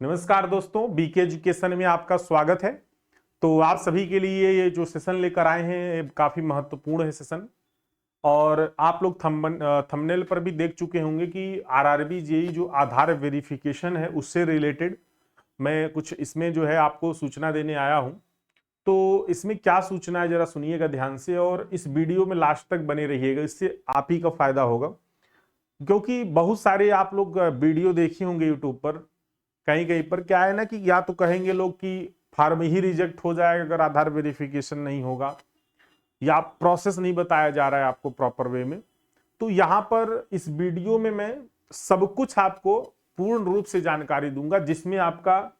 नमस्कार दोस्तों, BK education में आपका स्वागत है। तो आप सभी के लिए ये जो सेशन लेकर आए हैं ये काफी महत्वपूर्ण है सेशन। और आप लोग थंबनेल पर भी देख चुके होंगे कि आरआरबी जेई जो आधार वेरिफिकेशन है उससे रिलेटेड मैं कुछ इसमें जो है आपको सूचना देने आया हूं। तो इसमें क्या सूचना है जरा सुनिएगा ध्यान से और इस वीडियो में लास्ट तक बने रहिएगा, इससे आप ही का फायदा होगा। क्योंकि बहुत सारे आप लोग वीडियो देखे होंगे यूट्यूब पर, कहीं कहीं पर क्या है ना कि या तो कहेंगे लोग कि फार्म ही रिजेक्ट हो जाएगा अगर आधार वेरिफिकेशन नहीं होगा, या प्रोसेस नहीं बताया जा रहा है आपको प्रॉपर वे में। तो यहां पर इस वीडियो में मैं सब कुछ आपको पूर्ण रूप से जानकारी दूंगा, जिसमें आपका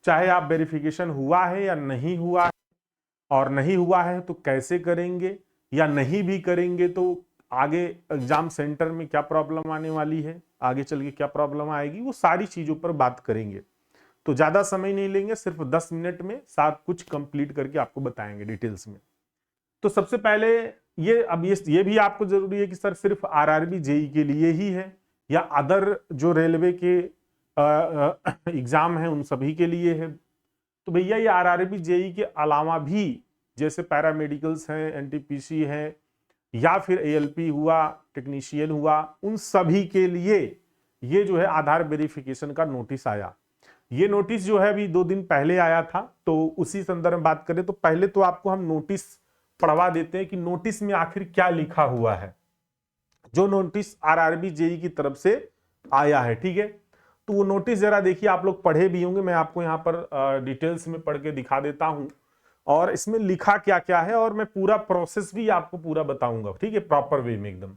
चाहे आप वेरिफिकेशन हुआ है या नहीं हुआ है, और नहीं हुआ है तो कैसे करेंगे, या नहीं भी करेंगे तो आगे एग्जाम सेंटर में क्या प्रॉब्लम आने वाली है, आगे चल के क्या प्रॉब्लम आएगी, वो सारी चीजों पर बात करेंगे। तो ज्यादा समय नहीं लेंगे, सिर्फ 10 मिनट में सब कुछ कंप्लीट करके आपको बताएंगे डिटेल्स में। तो सबसे पहले ये भी आपको जरूरी है कि सर सिर्फ आरआरबी जेई के लिए ही है या अदर जो रेलवे के एग्जाम है उन सभी के लिए है। तो भैया ये आरआरबी जेई के अलावा भी जैसे पैरामेडिकल्स हैं, एनटीपीसी है, या फिर एएलपी हुआ, टेक्नीशियन हुआ, उन सभी के लिए ये जो है आधार वेरिफिकेशन का नोटिस आया। ये नोटिस जो है अभी 2 दिन पहले आया था। तो उसी संदर्भ में बात करें तो पहले तो आपको हम नोटिस पढ़वा देते हैं कि नोटिस में आखिर क्या लिखा हुआ है, जो नोटिस आरआरबी जेई की तरफ से आया है। ठीक है, तो वो नोटिस जरा देखिए, आप लोग पढ़े भी होंगे, मैं आपको यहाँ पर डिटेल्स में पढ़ के दिखा देता हूँ और इसमें लिखा क्या क्या है, और मैं पूरा प्रोसेस भी आपको पूरा बताऊंगा, ठीक है, प्रॉपर वे में एकदम।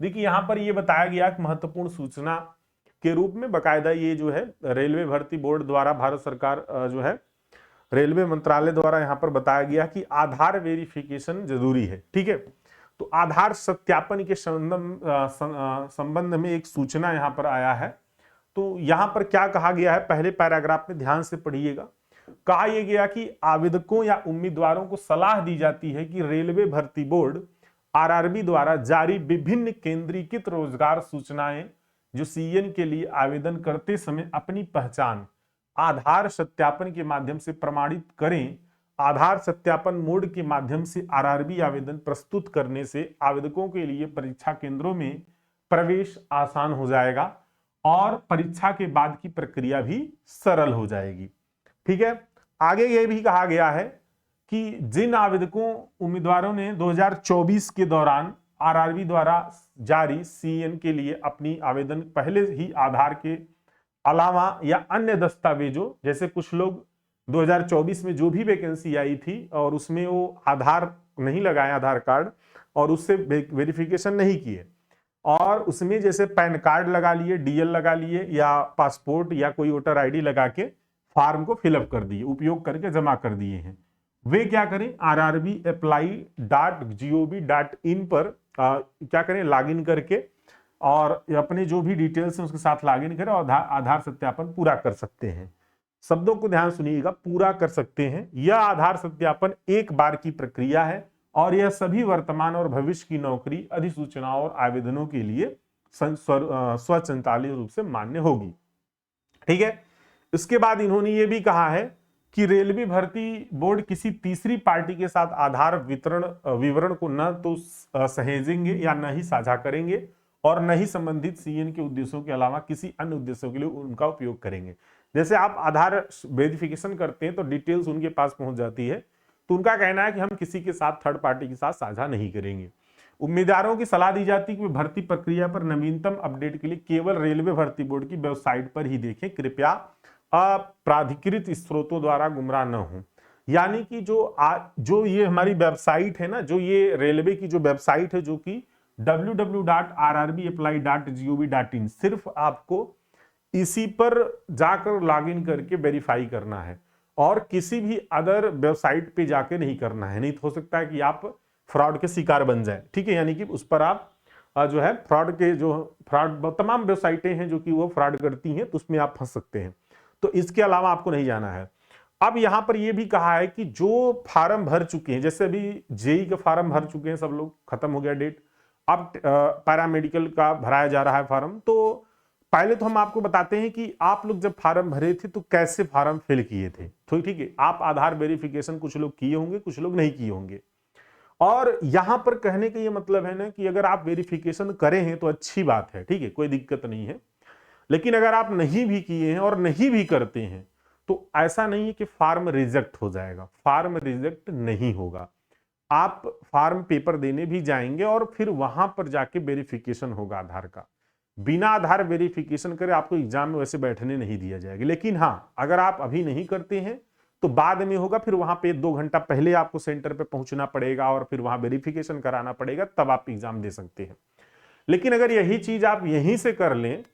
देखिए यहाँ पर ये बताया गया कि महत्वपूर्ण सूचना के रूप में बकायदा ये जो है रेलवे भर्ती बोर्ड द्वारा भारत सरकार जो है रेलवे मंत्रालय द्वारा यहाँ पर बताया गया कि आधार वेरिफिकेशन जरूरी है। ठीक है, तो आधार सत्यापन के संबंध में एक सूचना यहाँ पर आया है। तो यहाँ पर क्या कहा गया है, पहले पैराग्राफ में ध्यान से पढ़िएगा। कहा यह गया कि आवेदकों या उम्मीदवारों को सलाह दी जाती है कि रेलवे भर्ती बोर्ड आरआरबी द्वारा जारी विभिन्न केंद्रीकृत रोजगार सूचनाएं जो सीएन के लिए आवेदन करते समय अपनी पहचान आधार सत्यापन के माध्यम से प्रमाणित करें। आधार सत्यापन मोड के माध्यम से आरआरबी आवेदन प्रस्तुत करने से आवेदकों के लिए परीक्षा केंद्रों में प्रवेश आसान हो जाएगा और परीक्षा के बाद की प्रक्रिया भी सरल हो जाएगी। ठीक है, आगे ये भी कहा गया है कि जिन आवेदकों उम्मीदवारों ने 2024 के दौरान आरआरबी द्वारा जारी सीएन के लिए अपनी आवेदन पहले ही आधार के अलावा या अन्य दस्तावेजों, जैसे कुछ लोग 2024 में जो भी वैकेंसी आई थी और उसमें वो आधार नहीं लगाए, आधार कार्ड, और उससे वेरिफिकेशन नहीं किए, और उसमें जैसे पैन कार्ड लगा लिए, डीएल लगा लिए, या पासपोर्ट या कोई वोटर आईडी लगा के फॉर्म को फिलअप कर दिए, उपयोग करके जमा कर दिए हैं, वे क्या करें, rrbApply.gov.in पर क्या करें, लॉगिन करके और अपने जो भी डिटेल्स हैं उसके साथ लॉगिन करें और आधार सत्यापन पूरा कर सकते हैं। शब्दों को ध्यान सुनिएगा, पूरा कर सकते हैं। यह आधार सत्यापन एक बार की प्रक्रिया है और यह सभी वर्तमान और भविष्य की नौकरी, अधिसूचनाओं और आवेदनों के लिए स्वचालित रूप से मान्य होगी। ठीक है, इसके बाद इन्होंने ये भी कहा है कि रेलवे भर्ती बोर्ड किसी तीसरी पार्टी के साथ आधार विवरण को न तो सहेजेंगे या न ही साझा करेंगे और न ही संबंधित सीएन के उद्देश्यों के अलावा किसी अन्य उद्देश्यों के लिए उनका उपयोग करेंगे। जैसे आप आधार वेरिफिकेशन करते हैं तो डिटेल्स उनके पास पहुंच जाती है, तो उनका कहना है कि हम किसी के साथ थर्ड पार्टी के साथ साझा नहीं करेंगे। उम्मीदवारों की सलाह दी जाती है कि भर्ती प्रक्रिया पर नवीनतम अपडेट के लिए केवल रेलवे भर्ती बोर्ड की वेबसाइट पर ही देखें, कृपया अप्राधिकृत स्रोतों द्वारा गुमराह न हो। यानी कि जो ये हमारी वेबसाइट है ना, जो ये रेलवे की जो वेबसाइट है जो कि www.rrbapply.gov.in, सिर्फ आपको इसी पर जाकर लॉगिन करके वेरीफाई करना है और किसी भी अदर वेबसाइट पे जाके नहीं करना है, नहीं तो हो सकता है कि आप फ्रॉड के शिकार बन जाए। ठीक है, यानी कि उस पर आप जो है फ्रॉड तमाम वेबसाइटें हैं जो कि वो फ्रॉड करती हैं, तो उसमें आप फंस सकते हैं। तो इसके अलावा आपको नहीं जाना है। अब यहां पर यह भी कहा है कि जो फार्म भर चुके हैं, जैसे अभी जेई के फार्म भर चुके हैं सब लोग, खत्म हो गया डेट, अब पैरामेडिकल का भराया जा रहा है फार्म, तो पहले तो हम आपको बताते हैं कि आप लोग जब फार्म भरे थे तो कैसे फार्म फिल किए थे। तो ठीक है, आप आधार वेरिफिकेशन कुछ लोग किए होंगे, कुछ लोग नहीं किए होंगे। और यहां पर कहने का ये मतलब है ना कि अगर आप वेरिफिकेशन करें हैं तो अच्छी बात है, ठीक है, कोई दिक्कत नहीं है। लेकिन अगर आप नहीं भी किए हैं और नहीं भी करते हैं तो ऐसा नहीं है कि फार्म रिजेक्ट हो जाएगा। फार्म रिजेक्ट नहीं होगा। आप फार्म पेपर देने भी जाएंगे और फिर वहां पर जाके वेरिफिकेशन होगा आधार का। बिना आधार वेरिफिकेशन करे आपको एग्जाम में वैसे बैठने नहीं दिया जाएगा। लेकिन हाँ, अगर आप अभी नहीं करते हैं तो बाद में होगा, फिर वहां पे 2 घंटा पहले आपको सेंटर पे पहुंचना पड़ेगा और फिर वहां वेरिफिकेशन कराना पड़ेगा, तब आप एग्जाम दे सकते हैं। लेकिन अगर यही चीज आप यहीं से कर लें,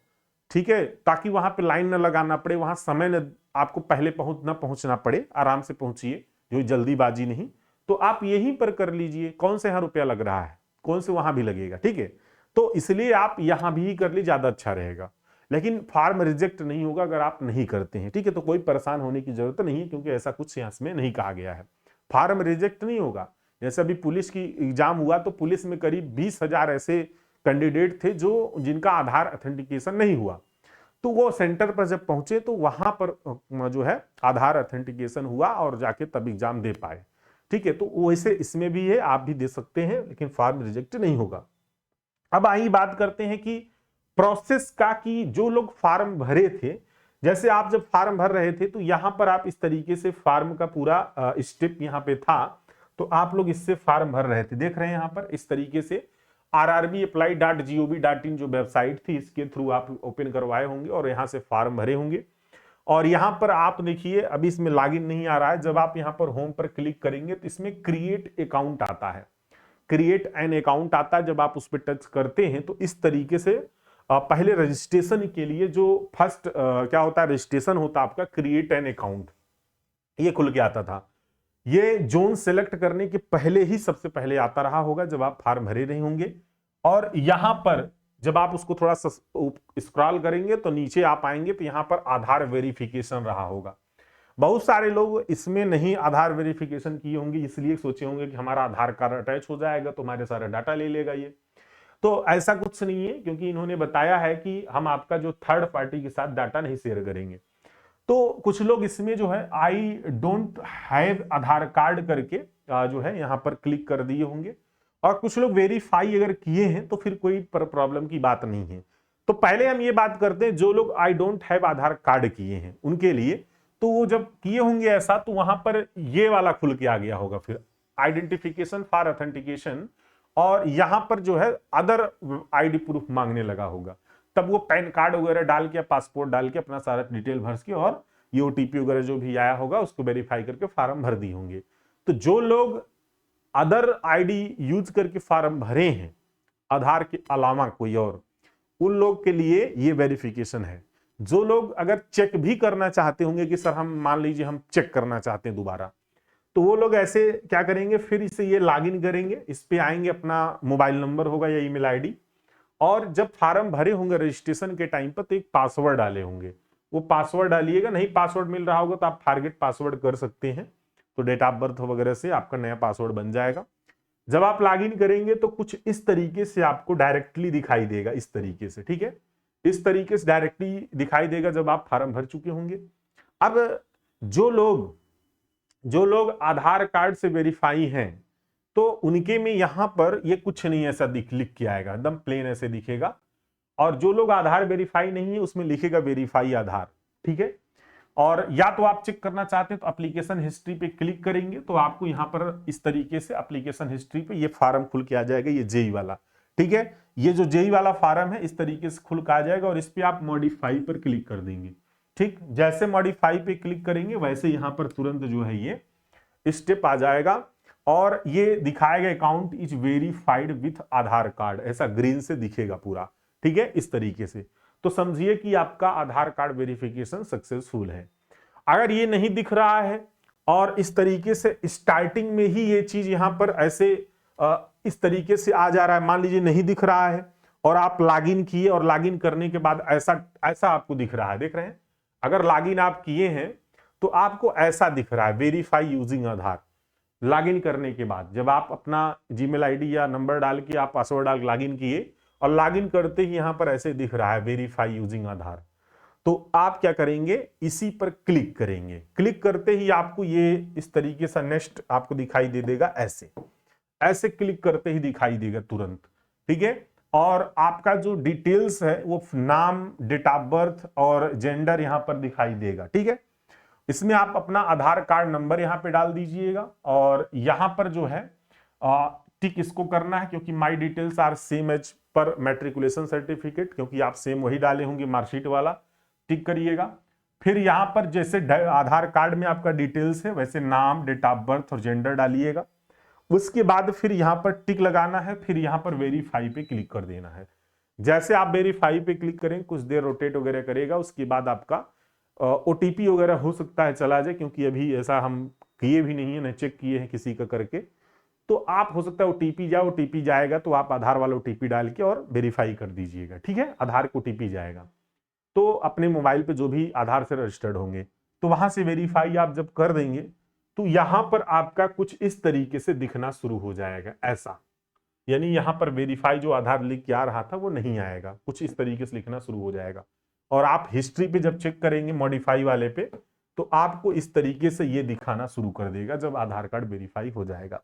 ठीक है, ताकि वहां पे लाइन न लगाना पड़े, वहां समय न आपको पहले पहुंचना पड़े, आराम से पहुंचिए, जो जल्दीबाजी नहीं, तो आप यहीं पर कर लीजिए। कौन से यहाँ रुपया लग रहा है, कौन से वहां भी लगेगा, ठीक है। तो इसलिए आप यहां भी कर ली, ज्यादा अच्छा रहेगा। लेकिन फार्म रिजेक्ट नहीं होगा अगर आप नहीं करते हैं, ठीक है। तो कोई परेशान होने की जरूरत नहीं है, क्योंकि ऐसा कुछ यहाँ में नहीं कहा गया है। फार्म रिजेक्ट नहीं होगा। जैसे अभी पुलिस की एग्जाम हुआ तो पुलिस में करीब 20,000 ऐसे कैंडिडेट थे जो जिनका आधार ऑथेंटिकेशन नहीं हुआ। तो वो सेंटर पर जब पहुंचे तो वहां पर जो है आधार ऑथेंटिकेशन हुआ और जाके तब एग्जाम दे पाए, ठीक है। तो वैसे इसमें भी है, आप भी दे सकते हैं, लेकिन फार्म रिजेक्ट नहीं होगा। अब आइए बात करते हैं कि प्रोसेस का, कि जो लोग फार्म भरे थे, जैसे आप जब फार्म भर रहे थे तो यहां पर आप इस तरीके से फार्म का पूरा स्टेप यहां पे था, तो आप लोग इससे फार्म भर रहे थे, देख रहे हैं यहां पर इस तरीके से rrbapply.gov.in जो वेबसाइट थी, इसके थ्रू आप ओपन करवाए होंगे और यहां से फार्म भरे होंगे। और यहां पर आप देखिए अभी इसमें लॉगिन नहीं आ रहा है। जब आप यहां पर होम पर क्लिक करेंगे तो इसमें क्रिएट अकाउंट आता है, क्रिएट एन अकाउंट आता है। जब आप उस पर टच करते हैं तो इस तरीके से पहले रजिस्ट्रेशन के लिए जो फर्स्ट क्या होता है, रजिस्ट्रेशन होता है आपका, क्रिएट एन अकाउंट, ये खुल के आता था। ये जोन सेलेक्ट करने के पहले ही सबसे पहले आता रहा होगा जब आप फार्म भरे नहीं होंगे। और यहां पर जब आप उसको थोड़ा सा स्क्रॉल करेंगे तो नीचे आप आएंगे तो यहां पर आधार वेरिफिकेशन रहा होगा। बहुत सारे लोग इसमें नहीं आधार वेरिफिकेशन किए होंगे, इसलिए सोचे होंगे कि हमारा आधार कार्ड अटैच हो जाएगा तो हमारे सारे डाटा ले लेगा ये। तो ऐसा कुछ नहीं है, क्योंकि इन्होंने बताया है कि हम आपका जो थर्ड पार्टी के साथ डाटा नहीं शेयर करेंगे। तो कुछ लोग इसमें जो है I don't have Aadhaar card करके जो है यहां पर क्लिक कर दिए होंगे। और कुछ लोग वेरीफाई अगर किए हैं तो फिर कोई प्रॉब्लम की बात नहीं है। तो पहले हम ये बात करते हैं, जो लोग I don't have Aadhaar card किए हैं उनके लिए, तो वो जब किए होंगे ऐसा तो वहां पर ये वाला खुल के आ गया होगा, फिर आइडेंटिफिकेशन फॉर ऑथेंटिकेशन, और यहां पर जो है अदर आईडी प्रूफ मांगने लगा होगा। तब वो पैन कार्ड वगैरह डाल के, पासपोर्ट डाल के अपना सारा डिटेल भर के और ये ओटीपी वगैरह जो भी आया होगा उसको वेरीफाई करके फार्म भर दी होंगे। तो जो लोग अदर आईडी यूज करके फार्म भरे हैं आधार के अलावा कोई और, उन लोग के लिए ये वेरिफिकेशन है। जो लोग अगर चेक भी करना चाहते होंगे कि सर हम मान लीजिए हम चेक करना चाहते हैं दोबारा, तो वो लोग ऐसे क्या करेंगे, फिर इसे ये लॉगिन करेंगे, इस पे आएंगे, अपना मोबाइल नंबर होगा या ईमेल आईडी, और जब फार्म भरे होंगे रजिस्ट्रेशन के टाइम पर तो एक पासवर्ड डाले होंगे, वो पासवर्ड डालिएगा। नहीं पासवर्ड मिल रहा होगा तो आप फॉरगेट पासवर्ड कर सकते हैं, तो डेट ऑफ बर्थ वगैरह से आपका नया पासवर्ड बन जाएगा। जब आप लॉगिन करेंगे तो कुछ इस तरीके से आपको डायरेक्टली दिखाई देगा, इस तरीके से, ठीक है, इस तरीके से डायरेक्टली दिखाई देगा जब आप फार्म भर चुके होंगे। अब जो लोग आधार कार्ड से वेरीफाई हैं तो उनके में यहां पर ये कुछ नहीं ऐसा लिख के आएगा, एकदम प्लेन ऐसे दिखेगा। और जो लोग आधार वेरीफाई नहीं है उसमें लिखेगा वेरीफाई आधार, ठीक है। और या तो आप चेक करना चाहते हैं तो एप्लीकेशन हिस्ट्री पे क्लिक करेंगे तो आपको यहां पर इस तरीके से एप्लीकेशन हिस्ट्री पे ये फार्म खुल के आ जाएगा, ये जेई वाला, ठीक है। ये जो जेई वाला फार्म है इस तरीके से खुल के आ जाएगा और इस पे आप मॉडिफाई पर क्लिक कर देंगे, ठीक। जैसे मॉडिफाई पे क्लिक करेंगे वैसे यहां पर तुरंत जो है ये स्टेप आ जाएगा और ये दिखाएगा account is verified with Aadhaar card, ऐसा ग्रीन से दिखेगा पूरा, ठीक है, इस तरीके से। तो समझिए कि आपका आधार कार्ड वेरिफिकेशन सक्सेसफुल है। अगर ये नहीं दिख रहा है और इस तरीके से स्टार्टिंग में ही ये चीज यहां पर ऐसे इस तरीके से आ जा रहा है, मान लीजिए नहीं दिख रहा है और आप लॉगिन किए और लॉगिन करने के बाद ऐसा आपको दिख रहा है, देख रहे हैं, अगर लॉगिन आप किए हैं तो आपको ऐसा दिख रहा है वेरीफाई यूजिंग आधार। लॉगिन करने के बाद जब आप अपना जीमेल आईडी या नंबर डाल के आप पासवर्ड डाल लॉगिन किए और लॉगिन करते ही यहां पर ऐसे दिख रहा है वेरीफाई यूजिंग आधार। तो आप क्या करेंगे, इसी पर क्लिक करेंगे। क्लिक करते ही आपको ये इस तरीके से नेक्स्ट आपको दिखाई दे देगा, ऐसे ऐसे क्लिक करते ही दिखाई देगा तुरंत, ठीक है। और आपका जो डिटेल्स है वो नाम, डेट ऑफ बर्थ और जेंडर यहां पर दिखाई देगा, ठीक है। इसमें आप अपना आधार कार्ड नंबर यहां पे डाल दीजिएगा और यहां पर जो है टिक इसको करना है, क्योंकि my details are same as per matriculation certificate, क्योंकि आप सेम वही डाले होंगे मार्कशीट वाला, टिक करिएगा। फिर यहां पर जैसे आधार कार्ड में आपका डिटेल्स है वैसे नाम, डेट ऑफ बर्थ और जेंडर डालिएगा। उसके बाद फिर यहां पर टिक लगाना है, फिर यहां पर वेरीफाई पे क्लिक कर देना है। जैसे आप वेरीफाई पे क्लिक करें, कुछ देर रोटेट वगैरह करेगा, उसके बाद आपका ओटीपी वगैरह हो सकता है चला जाए, क्योंकि अभी ऐसा हम किए भी नहीं है, न चेक किए हैं किसी का करके। तो आप हो सकता है ओटीपी जाए, ओटीपी जाएगा तो आप आधार वाला ओटीपी डाल के और वेरीफाई कर दीजिएगा, ठीक है। आधार को ओटीपी जाएगा तो अपने मोबाइल पे जो भी आधार से रजिस्टर्ड होंगे, तो वहां से वेरीफाई आप जब कर देंगे तो यहां पर आपका कुछ इस तरीके से दिखना शुरू हो जाएगा, ऐसा। यानी यहां पर वेरीफाई जो आधार लिख के आ रहा था वो नहीं आएगा, कुछ इस तरीके से लिखना शुरू हो जाएगा। और आप हिस्ट्री पे जब चेक करेंगे मॉडिफाई वाले पे, तो आपको इस तरीके से ये दिखाना शुरू कर देगा जब आधार कार्ड वेरीफाई हो जाएगा।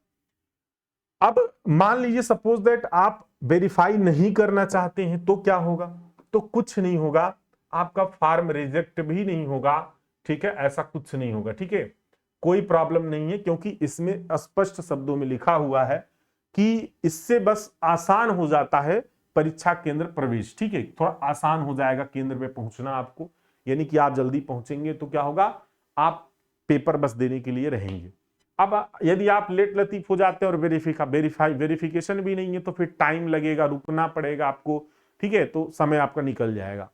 अब मान लीजिए सपोज दैट आप वेरीफाई नहीं करना चाहते हैं तो क्या होगा, तो कुछ नहीं होगा, आपका फॉर्म रिजेक्ट भी नहीं होगा, ठीक है। ऐसा कुछ नहीं होगा, ठीक है, कोई प्रॉब्लम नहीं है, क्योंकि इसमें स्पष्ट शब्दों में लिखा हुआ है कि इससे बस आसान हो जाता है परीक्षा केंद्र प्रवेश, ठीक है। थोड़ा आसान हो जाएगा केंद्र पे पहुंचना आपको, यानी कि आप जल्दी पहुंचेंगे तो क्या होगा, आप पेपर बस देने के लिए रहेंगे। अब यदि आप लेट लतीफ हो जाते हैं और वेरिफिकेशन भी नहीं है तो फिर टाइम लगेगा, रुकना पड़ेगा आपको, ठीक है, तो समय आपका निकल जाएगा।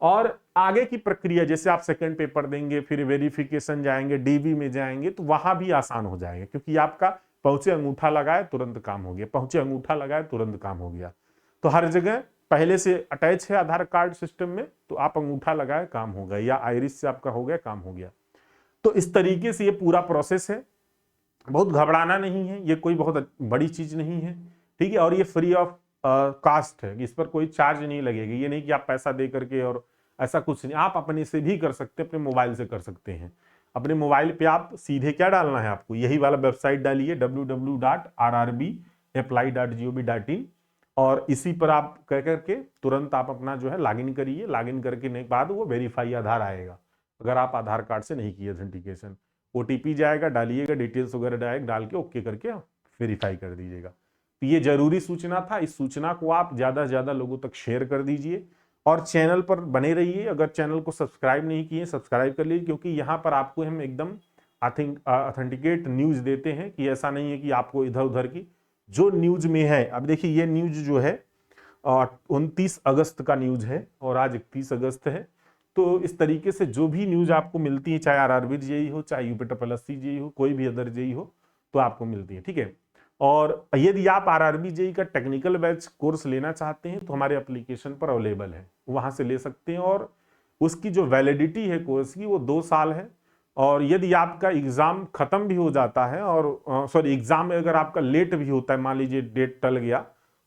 और आगे की प्रक्रिया, जैसे आप सेकंड पेपर देंगे, फिर वेरिफिकेशन जाएंगे, डीवी में जाएंगे, तो वहां भी आसान हो जाएगा, क्योंकि आपका पहुंचे अंगूठा लगाए तुरंत काम हो गया, पहुंचे अंगूठा लगाए तुरंत काम हो गया। तो हर जगह पहले से अटैच है आधार कार्ड सिस्टम में, तो आप अंगूठा लगाए काम हो गया, या आइरिस से आपका हो गया काम हो गया। तो इस तरीके से ये पूरा प्रोसेस है, बहुत घबराना नहीं है, ये कोई बहुत बड़ी चीज नहीं है, ठीक है। और ये फ्री ऑफ कास्ट है, इस पर कोई चार्ज नहीं लगेगी, ये नहीं कि आप पैसा दे करके, और ऐसा कुछ नहीं, आप अपने से भी कर सकते हैं, अपने मोबाइल से कर सकते हैं। अपने मोबाइल पे आप सीधे क्या डालना है, आपको यही वाला वेबसाइट डालिए www.rrbapply.gov.in, और इसी पर आप कह करके तुरंत आप अपना जो है लॉगिन करिए। लॉगिन करके के बाद वो वेरीफाई आधार आएगा, अगर आप आधार कार्ड से नहीं किए ऑथेंटिकेशन, ओटीपी जाएगा, डालिएगा, डिटेल्स वगैरह डाल के ओके करके वेरीफाई कर दीजिएगा। तो ये जरूरी सूचना था, इस सूचना को आप ज्यादा से ज्यादा लोगों तक शेयर कर दीजिए और चैनल पर बने रहिए। अगर चैनल को सब्सक्राइब नहीं किए सब्सक्राइब कर लीजिए, क्योंकि यहाँ पर आपको हम एकदम ऑथेंटिकेट न्यूज देते हैं, कि ऐसा नहीं है कि आपको इधर उधर की जो न्यूज में है। अब देखिए ये न्यूज जो है 29 अगस्त का न्यूज है और आज 31 अगस्त है। तो इस तरीके से जो भी न्यूज आपको मिलती है, चाहे आरआरबी जेईई हो, चाहे यूपीएससी जेईई हो, कोई भी अदर जेईई हो, तो आपको मिलती है, ठीक है। और यदि आप आरआरबी जेईई का टेक्निकल बैच कोर्स लेना चाहते हैं तो हमारे एप्लीकेशन पर अवेलेबल है, वहां से ले सकते हैं। और उसकी जो वैलिडिटी है कोर्स की वो 2 साल है। और यदि आपका एग्जाम खत्म भी हो जाता है, और सॉरी एग्जाम में अगर आपका लेट भी होता है, मान लीजिए डेट टल गया,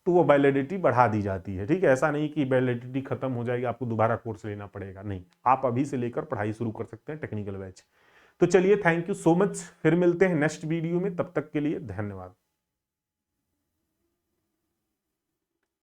तो वो वैलिडिटी बढ़ा दी जाती है, ठीक है। ऐसा नहीं कि वैलिडिटी खत्म हो जाएगी आपको दोबारा कोर्स लेना पड़ेगा, नहीं, आप अभी से लेकर पढ़ाई शुरू कर सकते हैं टेक्निकल बैच। तो चलिए, थैंक यू सो मच, फिर मिलते हैं नेक्स्ट वीडियो में, तब तक के लिए धन्यवाद।